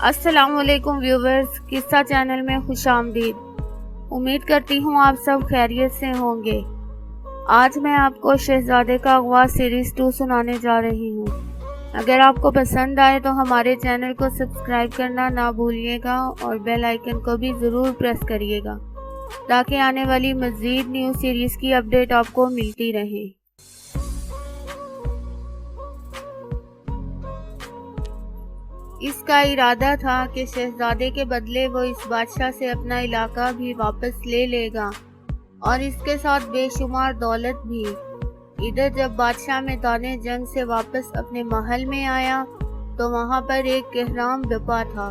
السلام علیکم ویورز، قصہ چینل میں خوش آمدید۔ امید کرتی ہوں آپ سب خیریت سے ہوں گے۔ آج میں آپ کو شہزادے کا اغوا سیریز 2 سنانے جا رہی ہوں۔ اگر آپ کو پسند آئے تو ہمارے چینل کو سبسکرائب کرنا نہ بھولیے گا اور بیل آئیکن کو بھی ضرور پریس کریے گا تاکہ آنے والی مزید نیو سیریز کی اپڈیٹ آپ کو ملتی رہے۔ اس کا ارادہ تھا کہ شہزادے کے بدلے وہ اس بادشاہ سے اپنا علاقہ بھی واپس لے لے گا اور اس کے ساتھ بے شمار دولت بھی۔ ادھر جب بادشاہ میدان جنگ سے واپس اپنے محل میں آیا تو وہاں پر ایک کہرام بپا تھا۔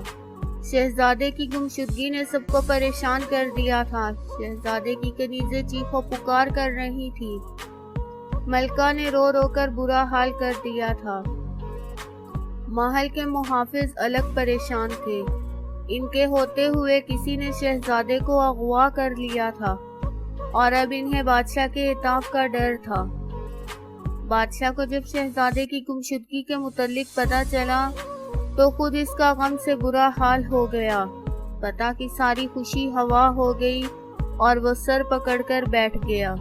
شہزادے کی گمشدگی نے سب کو پریشان کر دیا تھا۔ شہزادے کی کنیزیں چیخ و پکار کر رہی تھی۔ ملکہ نے رو رو کر برا حال کر دیا تھا۔ محل کے محافظ الگ پریشان تھے۔ ان کے ہوتے ہوئے کسی نے شہزادے کو اغوا کر لیا تھا اور اب انہیں بادشاہ کے عتاب کا ڈر تھا۔ بادشاہ کو جب شہزادے کی گمشدگی کے متعلق پتہ چلا تو خود اس کا غم سے برا حال ہو گیا۔ پتہ کی ساری خوشی ہوا ہو گئی اور وہ سر پکڑ کر بیٹھ گیا۔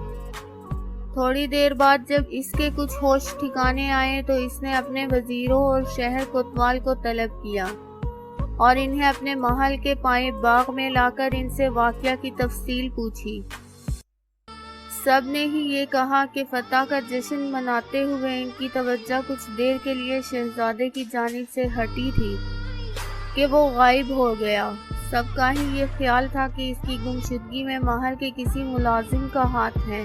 تھوڑی دیر بعد جب اس کے کچھ ہوش ٹھکانے آئے تو اس نے اپنے وزیروں اور شہر کوتوال کو طلب کیا اور انہیں اپنے محل کے پائے باغ میں لا کر ان سے واقعہ کی تفصیل پوچھی۔ سب نے ہی یہ کہا کہ فتح کا جشن مناتے ہوئے ان کی توجہ کچھ دیر کے لیے شہزادے کی جانب سے ہٹی تھی کہ وہ غائب ہو گیا۔ سب کا ہی یہ خیال تھا کہ اس کی گمشدگی میں محل کے کسی ملازم کا ہاتھ ہے۔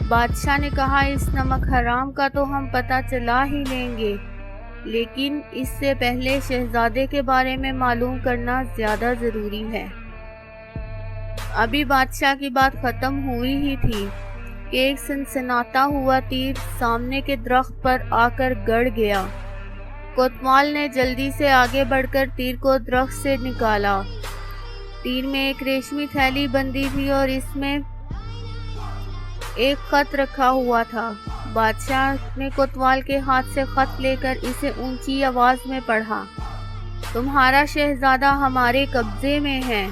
بادشاہ نے کہا اس نمک حرام کا تو ہم پتہ چلا ہی لیں گے، لیکن اس سے پہلے شہزادے کے بارے میں معلوم کرنا زیادہ ضروری ہے۔ ابھی بادشاہ کی بات ختم ہوئی ہی تھی کہ ایک سنسناتا ہوا تیر سامنے کے درخت پر آ کر گڑ گیا۔ کوتوال نے جلدی سے آگے بڑھ کر تیر کو درخت سے نکالا۔ تیر میں ایک ریشمی تھیلی بندھی تھی اور اس میں ایک خط رکھا ہوا تھا۔ بادشاہ نے کوتوال کے ہاتھ سے خط لے کر اسے اونچی آواز میں پڑھا۔ تمہارا شہزادہ ہمارے قبضے میں ہے۔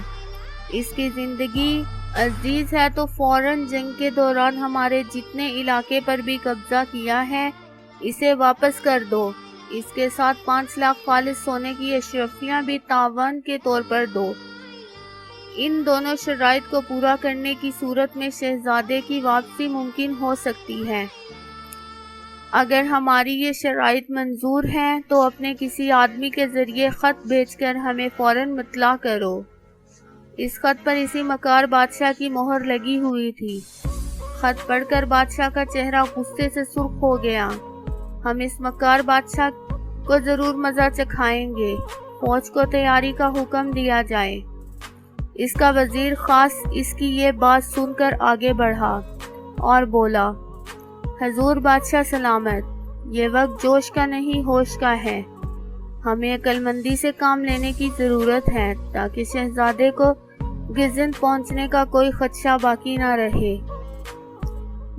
اس کی زندگی عزیز ہے تو فوراً جنگ کے دوران ہمارے جتنے علاقے پر بھی قبضہ کیا ہے اسے واپس کر دو۔ اس کے ساتھ 5 لاکھ خالص سونے کی اشرفیاں بھی تعاون کے طور پر دو۔ ان دونوں شرائط کو پورا کرنے کی صورت میں شہزادے کی واپسی ممکن ہو سکتی ہے۔ اگر ہماری یہ شرائط منظور ہیں تو اپنے کسی آدمی کے ذریعے خط بھیج کر ہمیں فوراً مطلع کرو۔ اس خط پر اسی مکار بادشاہ کی مہر لگی ہوئی تھی۔ خط پڑھ کر بادشاہ کا چہرہ غصے سے سرخ ہو گیا۔ ہم اس مکار بادشاہ کو ضرور مزہ چکھائیں گے۔ فوج کو تیاری کا حکم دیا جائے۔ اس کا وزیر خاص اس کی یہ بات سن کر آگے بڑھا اور بولا، حضور بادشاہ سلامت، یہ وقت جوش کا نہیں ہوش کا ہے۔ ہمیں عقل مندی سے کام لینے کی ضرورت ہے تاکہ شہزادے کو گزند پہنچنے کا کوئی خدشہ باقی نہ رہے۔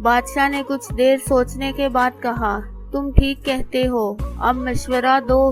بادشاہ نے کچھ دیر سوچنے کے بعد کہا، تم ٹھیک کہتے ہو، اب مشورہ دو۔